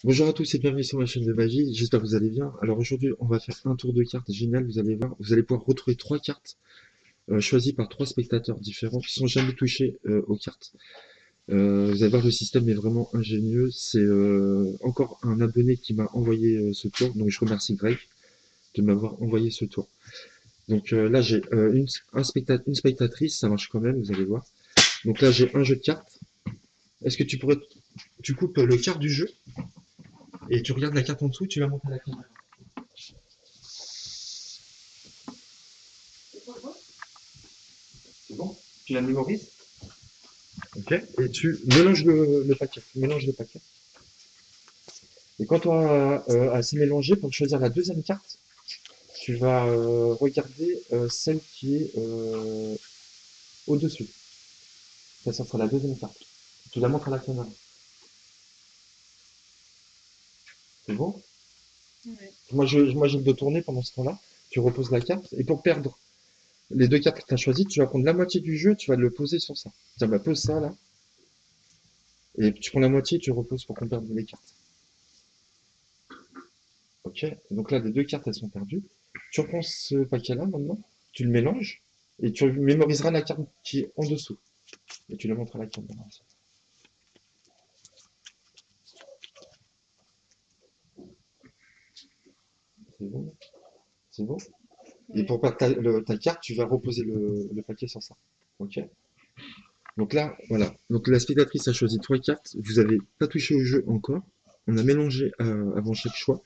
Bonjour à tous et bienvenue sur ma chaîne de magie, j'espère que vous allez bien. Alors aujourd'hui on va faire un tour de cartes génial, vous allez voir, vous allez pouvoir retrouver trois cartes choisies par trois spectateurs différents sans jamais toucher aux cartes. Vous allez voir, le système est vraiment ingénieux, c'est encore un abonné qui m'a envoyé ce tour, donc je remercie Greg de m'avoir envoyé ce tour. Donc là j'ai une spectatrice, ça marche quand même, vous allez voir. Donc là j'ai un jeu de cartes, est-ce que tu coupes le quart du jeu et tu regardes la carte en dessous, tu la montes à la caméra. C'est bon? Tu la mémorises? Ok. Et tu mélanges le paquet. Tu mélanges le paquet. Et quand tu auras assez mélangé, pour choisir la deuxième carte, tu vas regarder celle qui est au-dessus. Ça sera la deuxième carte. Tu la montres à la caméra. C'est bon? Ouais. Moi, j'ai le dos tourné pendant ce temps-là. Tu reposes la carte. Et pour perdre les deux cartes que tu as choisies, tu vas prendre la moitié du jeu, tu vas le poser sur ça. Tiens, bah, pose ça là. Et tu prends la moitié, tu reposes pour qu'on perde les cartes. Ok, donc là, les deux cartes, elles sont perdues. Tu reprends ce paquet-là maintenant, tu le mélanges, et tu mémoriseras la carte qui est en dessous. Et tu la montres à la caméra. C'est bon? C'est bon? Et Ouais. pour perdre ta carte, tu vas reposer le paquet sur ça. Ok? Donc là, voilà. Donc la spectatrice a choisi trois cartes. Vous n'avez pas touché au jeu encore. On a mélangé avant chaque choix.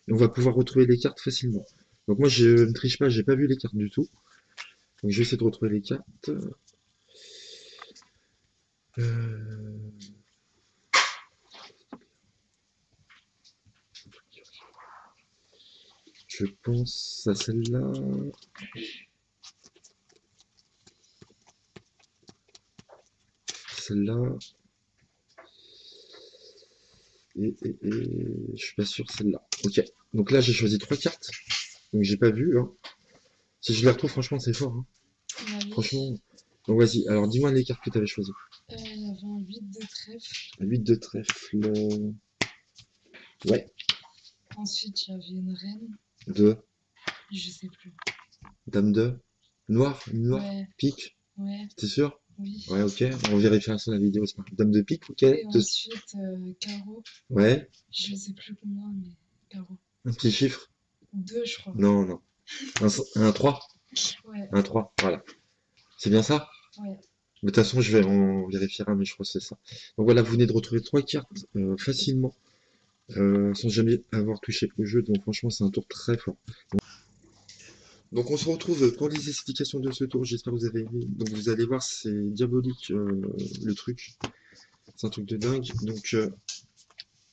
Et on va pouvoir retrouver les cartes facilement. Donc moi, je ne triche pas, j'ai pas vu les cartes du tout. Donc je vais essayer de retrouver les cartes. Euh, Je pense à celle-là. Celle-là. Et je suis pas sûr celle-là. Ok. Donc là, j'ai choisi trois cartes. Donc j'ai pas vu, hein. Si je les retrouve, franchement, c'est fort, hein. Ah oui. Franchement. Donc vas-y. Alors dis-moi les cartes que tu avais choisies. Il y avait un 8 de trèfle. 8 de trèfle. Ouais. Ensuite, il y avait une reine. 2. Je sais plus. Dame 2. Noir. Noir. Ouais, Pique. ouais, T'es sûr? oui. Ouais, ok. On vérifiera sur la vidéo. C'est pas grave. Dame de pique, ok. Et ensuite, carreau. Ouais. Je sais plus combien, mais carreau. Un petit chiffre. 2, je crois. Non, non. Un 3. Ouais, Un 3. Voilà. C'est bien ça? ouais. De toute façon, on vérifiera, mais je crois que c'est ça. Donc voilà, vous venez de retrouver trois cartes facilement, sans jamais avoir touché au jeu. Donc franchement, c'est un tour très fort. Donc on se retrouve pour les explications de ce tour. J'espère que vous avez aimé. Donc vous allez voir, c'est diabolique le truc. C'est un truc de dingue. Donc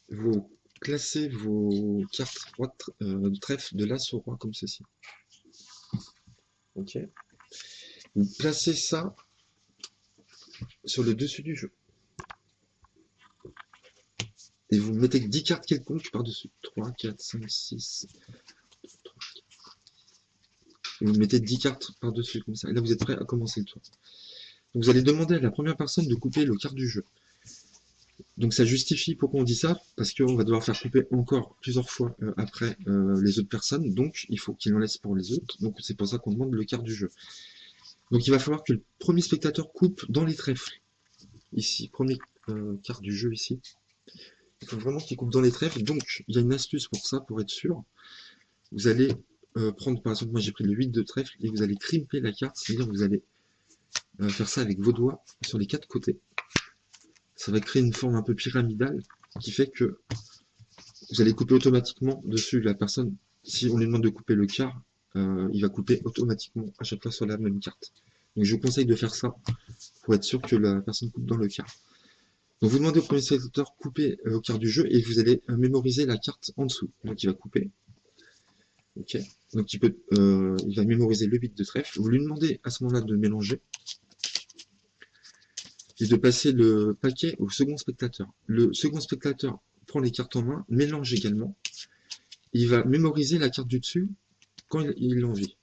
vous classez vos cartes de trèfle de l'as au roi comme ceci. Ok. Vous placez ça sur le dessus du jeu. Et vous mettez 10 cartes quelconques par-dessus. 3, 4, 5, 6. Et vous mettez 10 cartes par-dessus comme ça. Et là, vous êtes prêt à commencer le tour. Donc, vous allez demander à la première personne de couper le quart du jeu. Donc, ça justifie pourquoi on dit ça, parce qu'on va devoir faire couper encore plusieurs fois après les autres personnes. Donc, il faut qu'il en laisse pour les autres. Donc, c'est pour ça qu'on demande le quart du jeu. Donc, il va falloir que le premier spectateur coupe dans les trèfles. Ici, premier quart du jeu ici. Il faut vraiment qu'il coupe dans les trèfles. Donc, il y a une astuce pour ça, pour être sûr. Vous allez prendre, par exemple, moi j'ai pris le 8 de trèfle et vous allez crimper la carte, c'est-à-dire vous allez faire ça avec vos doigts sur les quatre côtés. Ça va créer une forme un peu pyramidale qui fait que vous allez couper automatiquement dessus la personne. Si on lui demande de couper le quart, il va couper automatiquement à chaque fois sur la même carte. Donc je vous conseille de faire ça pour être sûr que la personne coupe dans le quart. Donc vous demandez au premier spectateur couper au quart du jeu et vous allez mémoriser la carte en dessous. Donc il va couper. Ok. Donc il va mémoriser le bit de trèfle. Vous lui demandez à ce moment-là de mélanger et de passer le paquet au second spectateur. Le second spectateur prend les cartes en main, mélange également. Il va mémoriser la carte du dessus quand il a envie.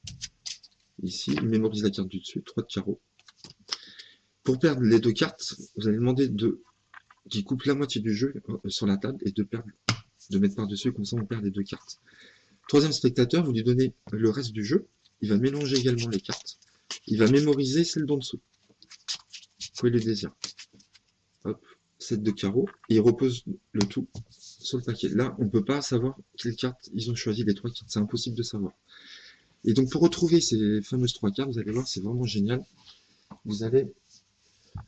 Ici, il mémorise la carte du dessus, 3 de carreau. Pour perdre les deux cartes, vous allez demander qu'il coupe la moitié du jeu sur la table et de perdre de mettre par-dessus, comme ça on perd les 2 cartes. Troisième spectateur, vous lui donnez le reste du jeu, il va mélanger également les cartes, il va mémoriser celle d'en dessous, quoi il le désire. Hop, 7 de carreau, et il repose le tout sur le paquet. Là, on ne peut pas savoir quelles cartes ils ont choisi, les 3 cartes, c'est impossible de savoir. Et donc pour retrouver ces fameuses 3 cartes, vous allez voir, c'est vraiment génial. Vous allez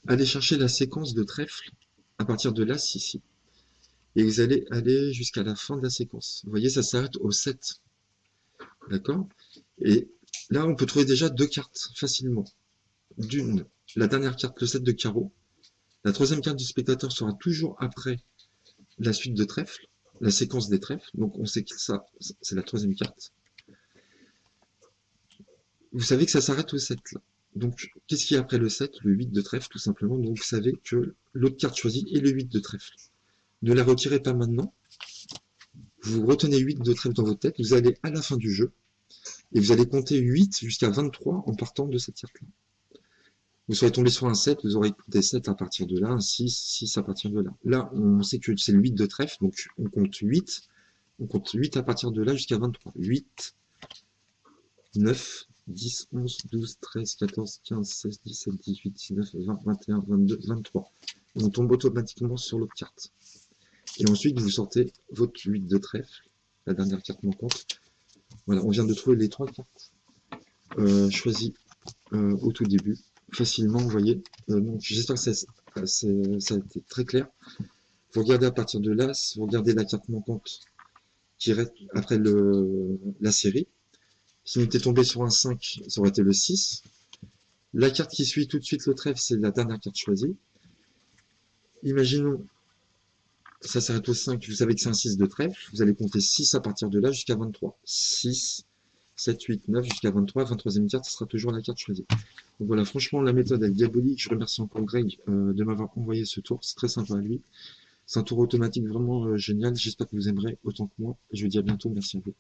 aller chercher la séquence de trèfle à partir de l'As ici. Et vous allez aller jusqu'à la fin de la séquence. Vous voyez, ça s'arrête au 7. D'accord? Et là, on peut trouver déjà 2 cartes facilement. D'une, la dernière carte, le 7 de carreau. La troisième carte du spectateur sera toujours après la suite de trèfle, la séquence des trèfles. Donc on sait que ça, c'est la troisième carte. Vous savez que ça s'arrête au 7 là. Donc, qu'est-ce qu'il y a après le 7? Le 8 de trèfle, tout simplement. Donc, vous savez que l'autre carte choisie est le 8 de trèfle. Ne la retirez pas maintenant. Vous retenez 8 de trèfle dans votre tête. Vous allez à la fin du jeu. Et vous allez compter 8 jusqu'à 23 en partant de cette carte-là. Vous serez tombé sur un 7, vous aurez compté 7 à partir de là, un 6, 6 à partir de là. Là, on sait que c'est le 8 de trèfle, donc on compte 8. On compte 8 à partir de là jusqu'à 23. 8, 9, 10, 11, 12, 13, 14, 15, 16, 17, 18, 19, 20, 21, 22, 23. On tombe automatiquement sur l'autre carte. Et ensuite, vous sortez votre 8 de trèfle, la dernière carte manquante. Voilà, on vient de trouver les 3 cartes choisies au tout début, facilement, vous voyez. Donc, j'espère que ça a été très clair. Vous regardez à partir de l'As, vous regardez la carte manquante qui reste après la série. Si on était tombé sur un 5, ça aurait été le 6. La carte qui suit tout de suite le trèfle, c'est la dernière carte choisie. Imaginons, ça s'arrête au 5, vous savez que c'est un 6 de trèfle. Vous allez compter 6 à partir de là jusqu'à 23. 6, 7, 8, 9 jusqu'à 23. 23e carte, ce sera toujours la carte choisie. Donc voilà, franchement, la méthode est diabolique. Je remercie encore Greg de m'avoir envoyé ce tour. C'est très sympa à lui. C'est un tour automatique vraiment génial. J'espère que vous aimerez autant que moi. Je vous dis à bientôt. Merci à vous.